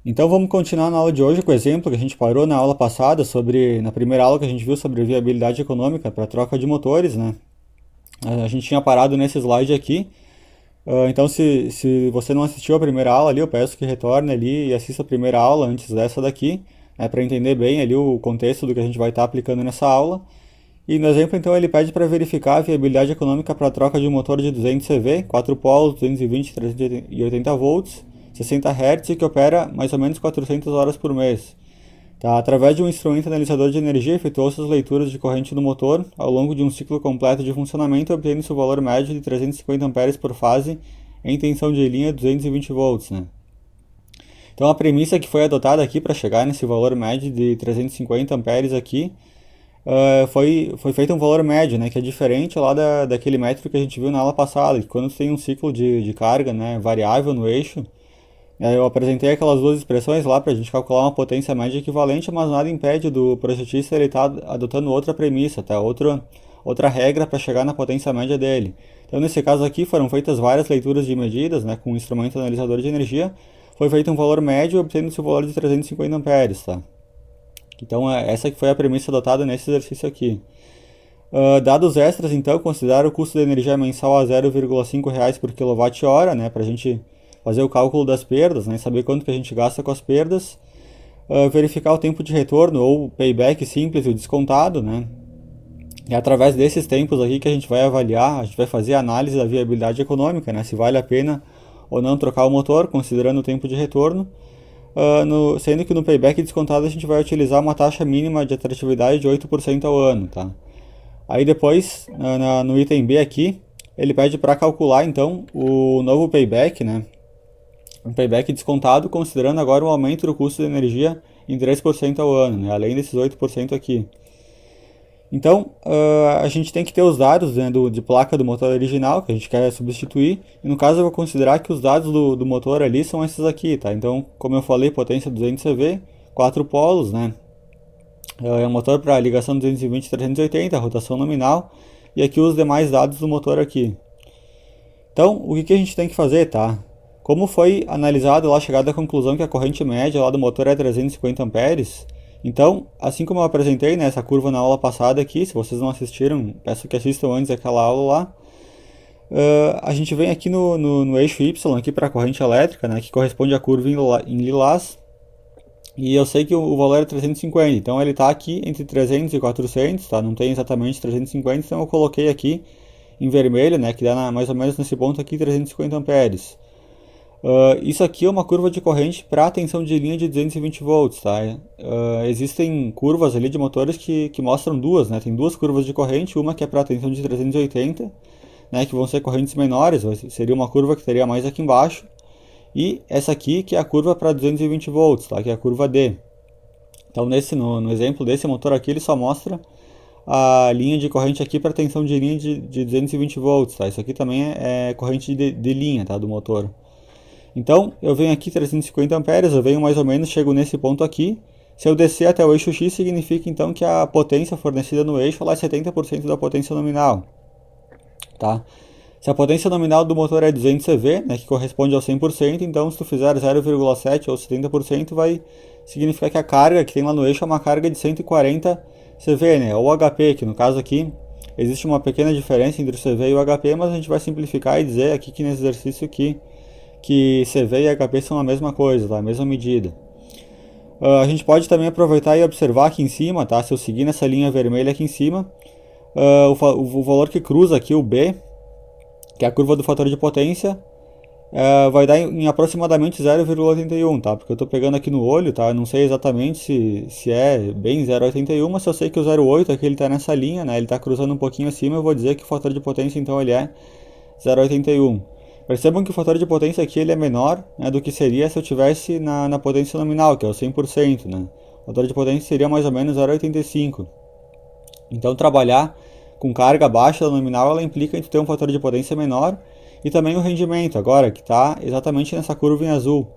Então vamos continuar na aula de hoje com o exemplo que a gente parou na aula passada na primeira aula que a gente viu sobre viabilidade econômica para troca de motores, né? A gente tinha parado nesse slide aqui. Então se você não assistiu a primeira aula ali, eu peço que retorne ali e assista a primeira aula antes dessa daqui, né, para entender bem ali o contexto do que a gente vai estar aplicando nessa aula. E no exemplo, então, ele pede para verificar a viabilidade econômica para a troca de um motor de 200 CV, 4 polos, 220 380 volts, 60 Hz e que opera mais ou menos 400 horas por mês. Tá? Através de um instrumento analisador de energia, efetuou-se as leituras de corrente do motor ao longo de um ciclo completo de funcionamento, obtendo-se o valor médio de 350 amperes por fase em tensão de linha 220 volts. Né? Então, a premissa que foi adotada aqui para chegar nesse valor médio de 350 amperes aqui foi feito um valor médio, né, que é diferente lá daquele método que a gente viu na aula passada, que quando tem um ciclo de carga, né, variável no eixo, eu apresentei aquelas duas expressões lá para a gente calcular uma potência média equivalente, mas nada impede do projetista ele estar adotando outra premissa, tá? Outra regra para chegar na potência média dele. Então, nesse caso aqui, foram feitas várias leituras de medidas, né, com um instrumento analisador de energia, foi feito um valor médio, obtendo-se o valor de 350 amperes, tá? Então, essa que foi a premissa adotada nesse exercício aqui. Dados extras, então, considera o custo de energia mensal a R$ 0,5 por kWh, né, para a gente fazer o cálculo das perdas, né, saber quanto que a gente gasta com as perdas, verificar o tempo de retorno ou payback simples e o descontado, né, e através desses tempos aqui que a gente vai avaliar, a gente vai fazer a análise da viabilidade econômica, né, se vale a pena ou não trocar o motor, considerando o tempo de retorno, sendo que no payback descontado a gente vai utilizar uma taxa mínima de atratividade de 8% ao ano, tá? Aí depois, no item B aqui, ele pede para calcular então o novo payback, né? Um payback descontado, considerando agora o aumento do custo de energia em 3% ao ano, né? Além desses 8% aqui. Então, a gente tem que ter os dados, né, de placa do motor original, que a gente quer substituir. E no caso eu vou considerar que os dados do motor ali são esses aqui, tá? Então, como eu falei, potência 200 CV, 4 polos, né? É um motor para ligação 220-380, rotação nominal. E aqui os demais dados do motor aqui. Então, o que a gente tem que fazer, tá? Como foi analisado lá, chegado à conclusão que a corrente média lá do motor é 350 amperes, então, assim como eu apresentei nessa curva na aula passada aqui, se vocês não assistiram, peço que assistam antes daquela aula lá, a gente vem aqui no eixo Y aqui para a corrente elétrica, né, que corresponde à curva em lilás, e eu sei que o valor é 350, então ele está aqui entre 300 e 400, tá? Não tem exatamente 350, então eu coloquei aqui em vermelho, né, que dá mais ou menos nesse ponto aqui 350 amperes. Isso aqui é uma curva de corrente para tensão de linha de 220 volts, tá? Existem curvas ali de motores que mostram duas, né? Tem duas curvas de corrente, uma que é para tensão de 380, né? Que vão ser correntes menores, seria uma curva que teria mais aqui embaixo, e essa aqui que é a curva para 220 volts, tá? Que é a curva D. Então no exemplo desse motor aqui ele só mostra a linha de corrente aqui para tensão de linha de 220 volts, tá? Isso aqui também é corrente de linha, tá? Do motor. Então, eu venho aqui 350 amperes, eu venho mais ou menos, chego nesse ponto aqui. Se eu descer até o eixo X, significa então que a potência fornecida no eixo é 70% da potência nominal. Tá? Se a potência nominal do motor é 200 CV, né, que corresponde ao 100%, então se tu fizer 0,7 ou 70%, vai significar que a carga que tem lá no eixo é uma carga de 140 CV, né, ou HP, que no caso aqui existe uma pequena diferença entre o CV e o HP, mas a gente vai simplificar e dizer aqui que nesse exercício aqui que CV e HP são a mesma coisa, tá? A mesma medida. A gente pode também aproveitar e observar aqui em cima, tá? Se eu seguir nessa linha vermelha aqui em cima, o valor que cruza aqui, o B, que é a curva do fator de potência, vai dar em aproximadamente 0,81, tá? Porque eu estou pegando aqui no olho, tá? Eu não sei exatamente se é bem 0,81, mas eu sei que o 0,8 aqui ele está nessa linha, né? Ele está cruzando um pouquinho acima, eu vou dizer que o fator de potência então ele é 0,81. Percebam que o fator de potência aqui ele é menor, né, do que seria se eu tivesse na potência nominal, que é o 100%. Né? O fator de potência seria mais ou menos 0,85. Então, trabalhar com carga baixa da nominal ela implica em ter um fator de potência menor e também o rendimento, agora, que está exatamente nessa curva em azul.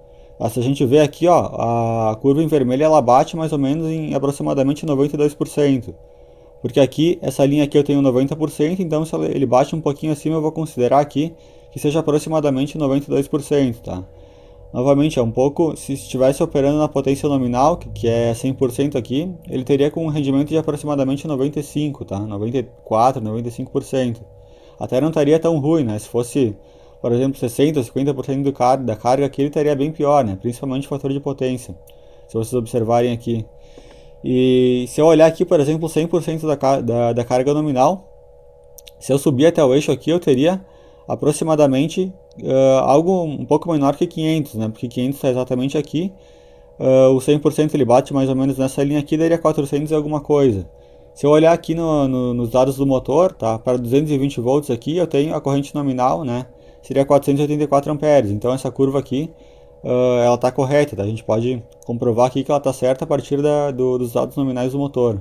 Se a gente vê aqui, ó, a curva em vermelho ela bate mais ou menos em aproximadamente 92%. Porque aqui, essa linha aqui eu tenho 90%, então se ele bate um pouquinho acima eu vou considerar aqui que seja aproximadamente 92%, tá? Novamente, é um pouco, se estivesse operando na potência nominal, que é 100% aqui, ele teria com um rendimento de aproximadamente 95%, tá? 94%, 95%. Até não estaria tão ruim, né? Se fosse, por exemplo, 60%, 50% da carga aqui, ele estaria bem pior, né? Principalmente o fator de potência, se vocês observarem aqui. E se eu olhar aqui, por exemplo, 100% da carga nominal, se eu subir até o eixo aqui, eu teria aproximadamente algo um pouco menor que 500, né? Porque 500 está exatamente aqui. O 100% ele bate mais ou menos nessa linha aqui, daria 400 e alguma coisa. Se eu olhar aqui nos dados do motor, tá? Para 220 volts aqui, eu tenho a corrente nominal, né? Seria 484 amperes. Então essa curva aqui, ela está correta, tá? A gente pode comprovar aqui que ela está certa a partir dos dados nominais do motor.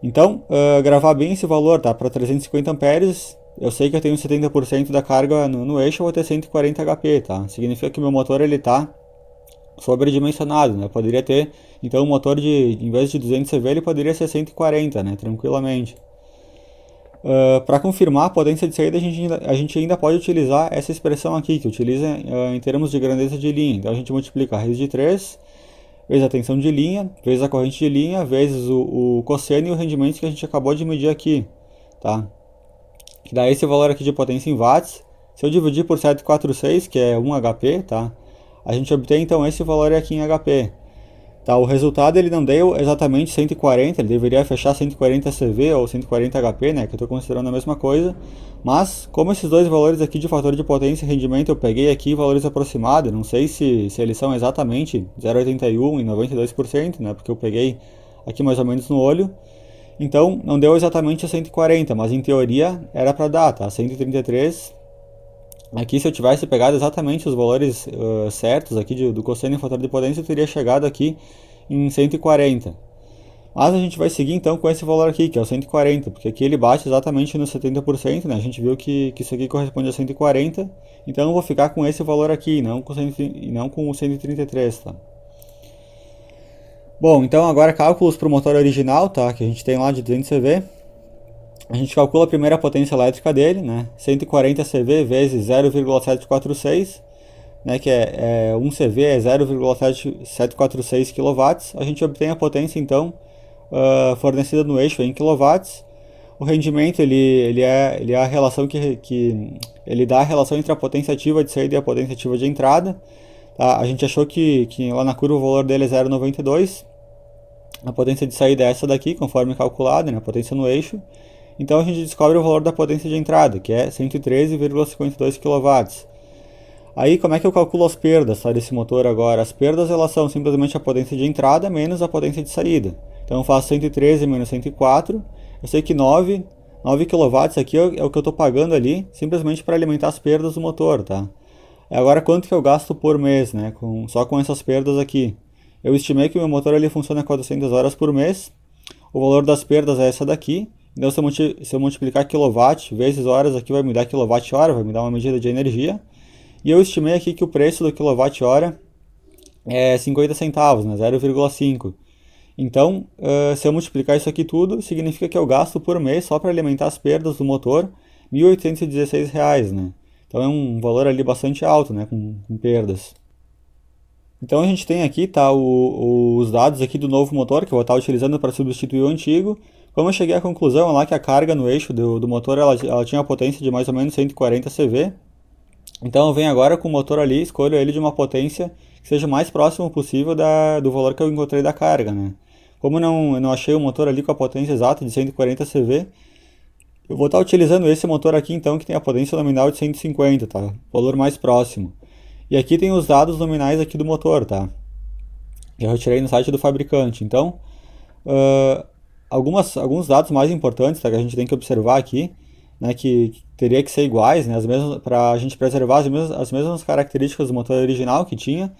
Então, gravar bem esse valor, tá? Para 350 amperes, eu sei que eu tenho 70% da carga no eixo, eu vou ter 140 HP, tá? Significa que meu motor ele tá sobredimensionado, né? Eu poderia ter, então, um motor em vez de 200 CV, ele poderia ser 140, né? Tranquilamente. Para confirmar a potência de saída, a gente ainda pode utilizar essa expressão aqui, que utiliza em termos de grandeza de linha. Então, a gente multiplica a raiz de 3 vezes a tensão de linha, vezes a corrente de linha, vezes o cosseno e o rendimento que a gente acabou de medir aqui, tá? Que dá esse valor aqui de potência em watts. Se eu dividir por 746, que é 1 HP, tá? A gente obtém então esse valor aqui em HP. Tá, o resultado ele não deu exatamente 140, ele deveria fechar 140 CV ou 140 HP, né, que eu estou considerando a mesma coisa, mas como esses dois valores aqui de fator de potência e rendimento eu peguei aqui valores aproximados, não sei se eles são exatamente 0,81 e 92%, né, porque eu peguei aqui mais ou menos no olho, então não deu exatamente a 140, mas em teoria era para dar, tá, 133. Aqui se eu tivesse pegado exatamente os valores certos aqui do cosseno e fator de potência, eu teria chegado aqui em 140. Mas a gente vai seguir então com esse valor aqui, que é o 140, porque aqui ele bate exatamente no 70%, né? A gente viu que isso aqui corresponde a 140, então eu vou ficar com esse valor aqui, não com o 133, tá? Bom, então agora cálculos para o motor original, tá? Que a gente tem lá de 200 CV. A gente calcula a primeira potência elétrica dele, né? 140 CV vezes 0,746, né? Que 1 CV é 0,746 kW. A gente obtém a potência, então, fornecida no eixo em kW. O rendimento, ele é a relação que ele dá a relação entre a potência ativa de saída e a potência ativa de entrada. Tá? A gente achou que lá na curva o valor dele é 0,92. A potência de saída é essa daqui, conforme calculado, né? A potência no eixo. Então a gente descobre o valor da potência de entrada, que é 113,52 kW. Aí como é que eu calculo as perdas, tá, desse motor agora? As perdas elas são simplesmente a potência de entrada menos a potência de saída. Então eu faço 113 menos 104. Eu sei que 9 kW aqui é o que eu estou pagando ali, simplesmente para alimentar as perdas do motor, tá? Agora quanto que eu gasto por mês, né? Só com essas perdas aqui. Eu estimei que o meu motor ele funciona 400 horas por mês. O valor das perdas é essa daqui. Então, se eu multiplicar quilowatt vezes horas, aqui vai me dar quilowatt-hora, vai me dar uma medida de energia. E eu estimei aqui que o preço do quilowatt-hora é 50 centavos, né, 0,5. Então, se eu multiplicar isso aqui tudo, significa que eu gasto por mês, só para alimentar as perdas do motor, R$ 1.816, né? Então é um valor ali bastante alto, né, com perdas. Então a gente tem aqui, tá, os dados aqui do novo motor, que eu vou estar utilizando para substituir o antigo. Como eu cheguei à conclusão lá que a carga no eixo do motor ela tinha uma potência de mais ou menos 140 CV. Então eu venho agora com o motor ali, escolho ele de uma potência que seja o mais próximo possível do valor que eu encontrei da carga, né? Como eu não achei o motor ali com a potência exata de 140 CV, eu vou estar utilizando esse motor aqui então que tem a potência nominal de 150, tá? Valor mais próximo. E aqui tem os dados nominais aqui do motor, tá? Eu retirei no site do fabricante. Então, alguns dados mais importantes, tá, que a gente tem que observar aqui, né, que teria que ser iguais, né, para a gente preservar as mesmas características do motor original que tinha.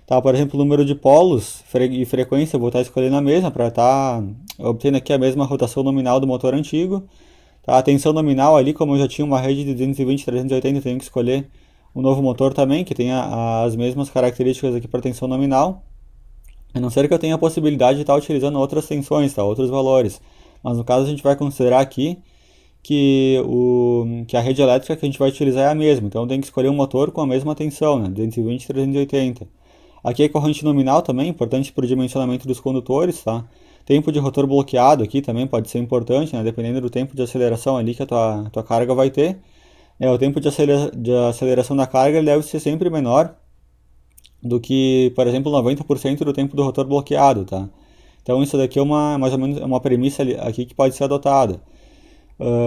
Tá, por exemplo, o número de polos e frequência eu vou estar escolhendo a mesma para estar obtendo aqui a mesma rotação nominal do motor antigo. Tá, a tensão nominal ali, como eu já tinha uma rede de 220 380, eu tenho que escolher um novo motor também, que tenha as mesmas características aqui para tensão nominal. A não ser que eu tenha a possibilidade de estar utilizando outras tensões, tá, outros valores. Mas no caso a gente vai considerar aqui que a rede elétrica que a gente vai utilizar é a mesma. Então tem que escolher um motor com a mesma tensão, né? 220 e 380. Aqui é corrente nominal também, importante para o dimensionamento dos condutores, tá? Tempo de rotor bloqueado aqui também pode ser importante, né? Dependendo do tempo de aceleração ali que a tua carga vai ter. O tempo de aceleração da carga ele deve ser sempre menor do que, por exemplo, 90% do tempo do rotor bloqueado, tá? Então isso daqui é mais ou menos uma premissa aqui que pode ser adotada.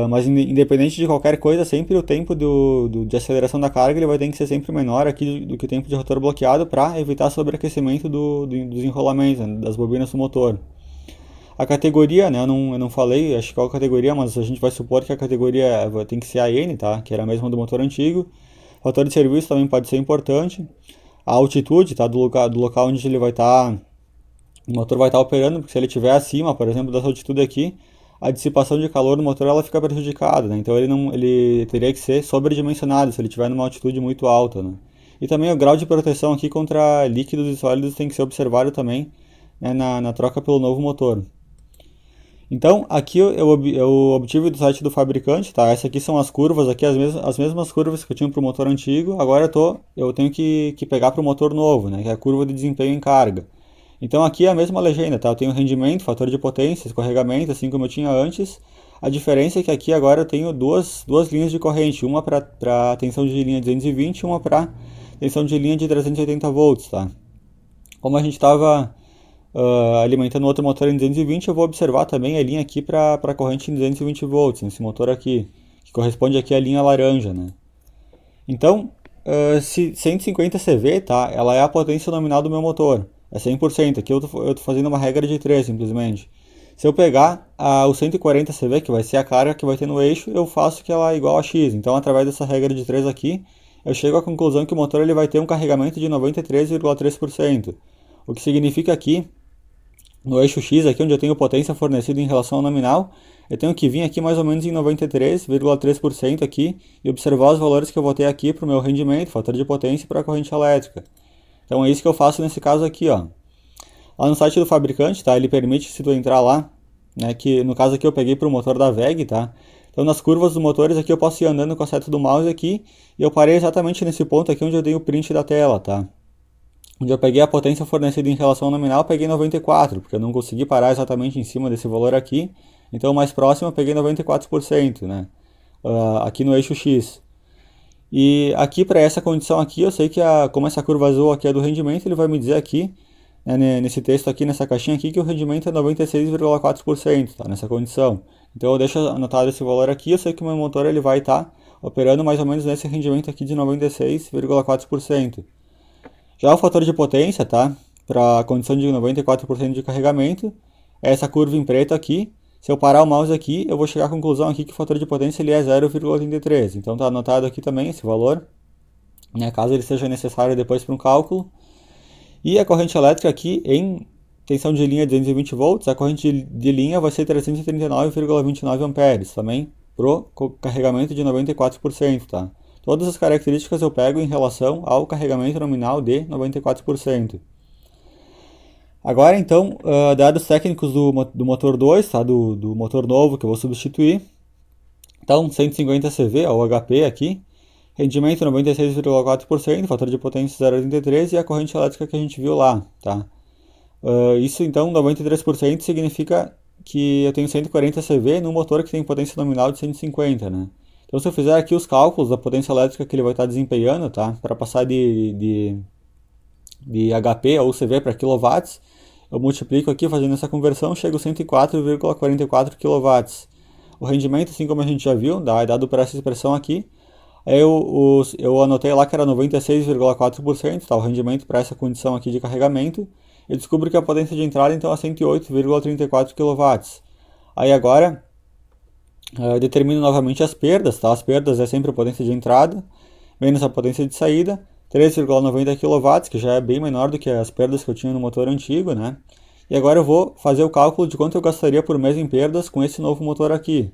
Mas independente de qualquer coisa, sempre o tempo de aceleração da carga ele vai ter que ser sempre menor aqui do que o tempo de rotor bloqueado para evitar sobreaquecimento dos enrolamentos, né, das bobinas do motor. A categoria, né, eu não falei, acho que qual categoria, mas a gente vai supor que a categoria tem que ser a N, tá, que era a mesma do motor antigo. O fator de serviço também pode ser importante. A altitude, tá, do local onde ele vai estar, o motor vai estar operando, porque se ele estiver acima, por exemplo, dessa altitude aqui, a dissipação de calor do motor ela fica prejudicada, né? Então ele teria que ser sobredimensionado se ele estiver numa altitude muito alta, né? E também o grau de proteção aqui contra líquidos e sólidos tem que ser observado também, né, na troca pelo novo motor. Então aqui eu obtive do site do fabricante, tá? Essas aqui são as curvas, aqui as mesmas curvas que eu tinha para o motor antigo, agora eu tenho que pegar para o motor novo, né? Que é a curva de desempenho em carga. Então aqui é a mesma legenda, tá? Eu tenho rendimento, fator de potência, escorregamento, assim como eu tinha antes. A diferença é que aqui agora eu tenho duas linhas de corrente, uma para tensão de linha 220 e uma para tensão de linha de 380 volts, tá? Como a gente estava alimentando outro motor em 220, eu vou observar também a linha aqui para a corrente em 220 volts, nesse motor aqui, que corresponde aqui à linha laranja, né? Então, se 150 CV, tá? Ela é a potência nominal do meu motor. É 100%. Aqui eu tô fazendo uma regra de 3, simplesmente. Se eu pegar o 140 CV, que vai ser a carga que vai ter no eixo, eu faço que ela é igual a X. Então, através dessa regra de 3 aqui, eu chego à conclusão que o motor ele vai ter um carregamento de 93,3%. O que significa que no eixo X, aqui onde eu tenho potência fornecida em relação ao nominal, eu tenho que vir aqui mais ou menos em 93,3% aqui e observar os valores que eu vou ter aqui para o meu rendimento, fator de potência e para a corrente elétrica. Então é isso que eu faço nesse caso aqui, ó. Lá no site do fabricante, tá? Ele permite, se tu entrar lá, né? Que no caso aqui eu peguei para o motor da VEG, tá? Então nas curvas dos motores aqui eu posso ir andando com a seta do mouse aqui e eu parei exatamente nesse ponto aqui onde eu dei o print da tela, tá? Onde eu peguei a potência fornecida em relação ao nominal, eu peguei 94, porque eu não consegui parar exatamente em cima desse valor aqui. Então o mais próximo eu peguei 94%, né? Aqui no eixo X. E aqui para essa condição aqui, eu sei que como essa curva azul aqui é do rendimento, ele vai me dizer aqui, né, nesse texto aqui, nessa caixinha aqui, que o rendimento é 96,4%, tá, nessa condição. Então eu deixo anotado esse valor aqui, eu sei que o meu motor ele vai estar operando mais ou menos nesse rendimento aqui de 96,4%. Já o fator de potência, tá, para a condição de 94% de carregamento, é essa curva em preto aqui. Se eu parar o mouse aqui, eu vou chegar à conclusão aqui que o fator de potência ele é 0,83. Então está anotado aqui também esse valor, né, caso ele seja necessário depois para um cálculo. E a corrente elétrica aqui em tensão de linha 220 volts, a corrente de linha vai ser 339,29 amperes, também pro carregamento de 94%, tá? Todas as características eu pego em relação ao carregamento nominal de 94%. Agora então, dados técnicos do motor 2, tá? do motor novo que eu vou substituir. Então, 150 CV, o HP aqui, rendimento 96,4%, fator de potência 0,83 e a corrente elétrica que a gente viu lá. Tá? Isso então, 93% significa que eu tenho 140 CV no motor que tem potência nominal de 150, né? Então se eu fizer aqui os cálculos da potência elétrica que ele vai estar desempenhando, tá? Para passar de HP ou CV para kW, eu multiplico aqui fazendo essa conversão, chego a 104,44 kW. O rendimento, assim como a gente já viu, dado por essa expressão aqui, eu anotei lá que era 96,4%, tá? O rendimento para essa condição aqui de carregamento. Eu descubro que a potência de entrada então é 108,34 kW. Aí agora determino novamente as perdas, tá? As perdas é sempre a potência de entrada menos a potência de saída, 3,90 kW, que já é bem menor do que as perdas que eu tinha no motor antigo, né? E agora eu vou fazer o cálculo de quanto eu gastaria por mês em perdas com esse novo motor aqui.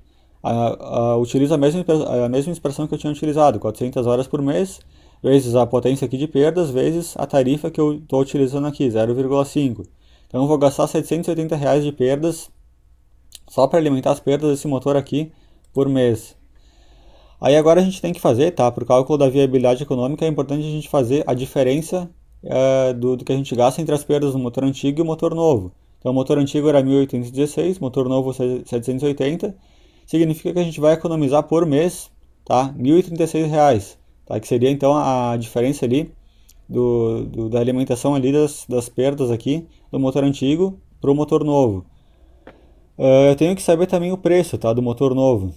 Utilizo a mesma expressão que eu tinha utilizado, 400 horas por mês, vezes a potência aqui de perdas, vezes a tarifa que eu estou utilizando aqui, 0,5. Então eu vou gastar R$ 780 de perdas só para alimentar as perdas desse motor aqui por mês. Aí agora a gente tem que fazer, tá? Para o cálculo da viabilidade econômica é importante a gente fazer a diferença do que a gente gasta entre as perdas do motor antigo e o motor novo. Então o motor antigo era 1.816, motor novo 780, significa que a gente vai economizar por mês, tá? R$ 1.036, tá? Que seria então a diferença ali da alimentação ali das perdas aqui do motor antigo para o motor novo. Eu tenho que saber também o preço, tá? Do motor novo.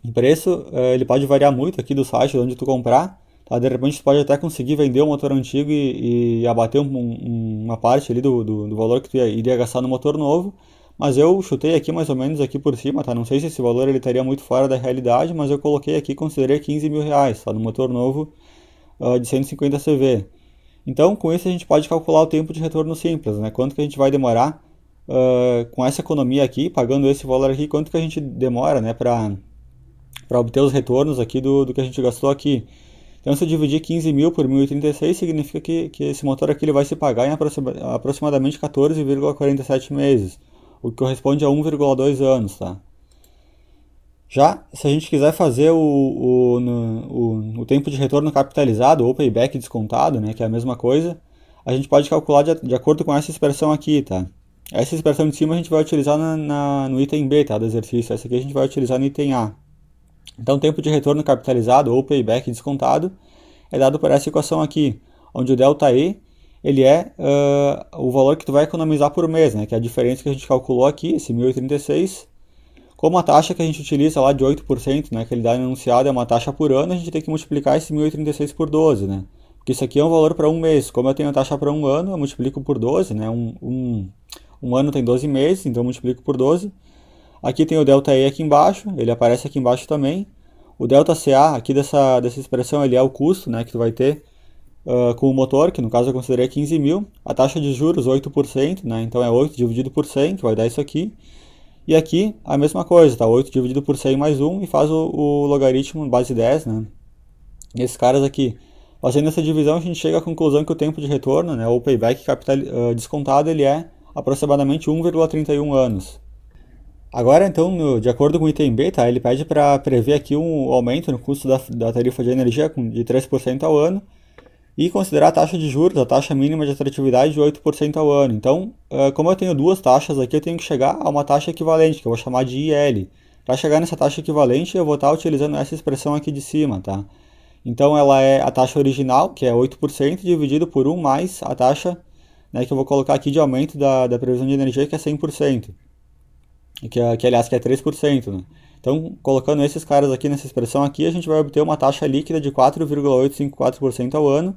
O preço, ele pode variar muito aqui do site onde tu comprar, tá? De repente tu pode até conseguir vender o motor antigo e abater uma parte ali do valor que tu iria gastar no motor novo, mas eu chutei aqui mais ou menos aqui por cima, tá? Não sei se esse valor ele estaria muito fora da realidade, mas eu coloquei aqui, considerei R$ 15.000, tá? No motor novo de 150 CV. Então, com isso a gente pode calcular o tempo de retorno simples, né? Quanto que a gente vai demorar com essa economia aqui, pagando esse valor aqui, quanto que a gente demora, né, para obter os retornos aqui do que a gente gastou aqui. Então, se eu dividir 15 mil por 1.036, significa que esse motor aqui ele vai se pagar em aproximadamente 14,47 meses, o que corresponde a 1,2 anos, tá? Já, se a gente quiser fazer o tempo de retorno capitalizado ou payback descontado, né, que é a mesma coisa, a gente pode calcular de acordo com essa expressão aqui, tá? Essa expressão de cima a gente vai utilizar no item B, tá, do exercício. Essa aqui a gente vai utilizar no item A. Então, o tempo de retorno capitalizado ou payback descontado é dado por essa equação aqui, onde o ΔE ele é o valor que tu vai economizar por mês, né, que é a diferença que a gente calculou aqui, esse 1.036. Como a taxa que a gente utiliza lá de 8%, né, que ele dá enunciado é uma taxa por ano, a gente tem que multiplicar esse 1.036 por 12, né? Porque isso aqui é um valor para um mês. Como eu tenho a taxa para um ano, eu multiplico por 12, né? Um ano tem 12 meses, então eu multiplico por 12. Aqui tem o ΔE aqui embaixo, ele aparece aqui embaixo também. O ΔCA aqui dessa expressão ele é o custo, né, que tu vai ter com o motor, que no caso eu considerei 15 mil. A taxa de juros 8%, né, então é 8 dividido por 100, que vai dar isso aqui. E aqui a mesma coisa, tá? 8 dividido por 100 mais 1 e faz o logaritmo base 10, né? E esses caras aqui. Fazendo essa divisão, a gente chega à conclusão que o tempo de retorno, né, ou payback descontado, ele é aproximadamente 1,31 anos. Agora, então, de acordo com o item B, tá, ele pede para prever aqui um aumento no custo da tarifa de energia de 3% ao ano e considerar a taxa de juros, a taxa mínima de atratividade de 8% ao ano. Então, como eu tenho duas taxas aqui, eu tenho que chegar a uma taxa equivalente, que eu vou chamar de IL. Para chegar nessa taxa equivalente, eu vou estar utilizando essa expressão aqui de cima, tá? Então, ela é a taxa original, que é 8%, dividido por 1 mais a taxa, né, que eu vou colocar aqui de aumento da previsão de energia, que é 100%. Aliás, que é 3%, né? Então, colocando esses caras aqui nessa expressão aqui, a gente vai obter uma taxa líquida de 4,854% ao ano,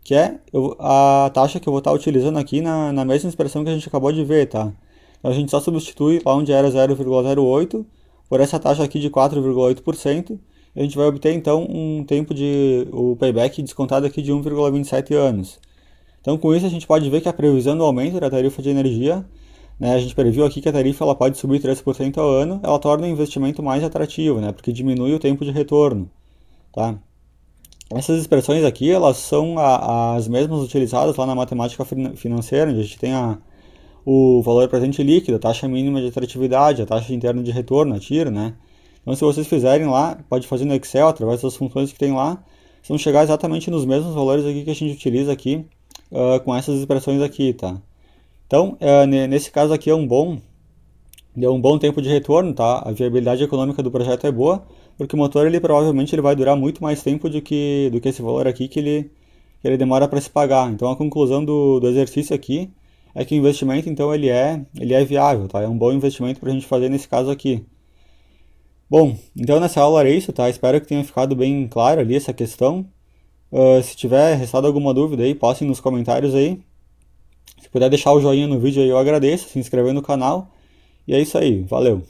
que é a taxa que eu vou estar utilizando aqui na mesma expressão que a gente acabou de ver, tá? Então, a gente só substitui lá onde era 0,08 por essa taxa aqui de 4,8%, e a gente vai obter, então, o payback descontado aqui de 1,27 anos. Então, com isso, a gente pode ver que a previsão do aumento da tarifa de energia, né, a gente previu aqui que a tarifa ela pode subir 3% ao ano, ela torna o investimento mais atrativo, né, porque diminui o tempo de retorno. Tá? Essas expressões aqui elas são as mesmas utilizadas lá na matemática financeira, onde a gente tem o valor presente líquido, a taxa mínima de atratividade, a taxa interna de retorno, a TIR, né? Então, se vocês fizerem lá, pode fazer no Excel, através das funções que tem lá, vocês vão chegar exatamente nos mesmos valores aqui que a gente utiliza aqui, com essas expressões aqui, tá? Então, nesse caso aqui deu um bom tempo de retorno, tá? A viabilidade econômica do projeto é boa, porque o motor ele provavelmente ele vai durar muito mais tempo do que esse valor aqui que ele demora para se pagar. Então, a conclusão do exercício aqui é que o investimento, então, ele é viável, tá? É um bom investimento para a gente fazer nesse caso aqui. Bom, então nessa aula era isso, tá? Espero que tenha ficado bem claro ali essa questão. Se tiver restado alguma dúvida aí, passem nos comentários aí. Se puder deixar o joinha no vídeo aí, eu agradeço, se inscrever no canal. E é isso aí, valeu!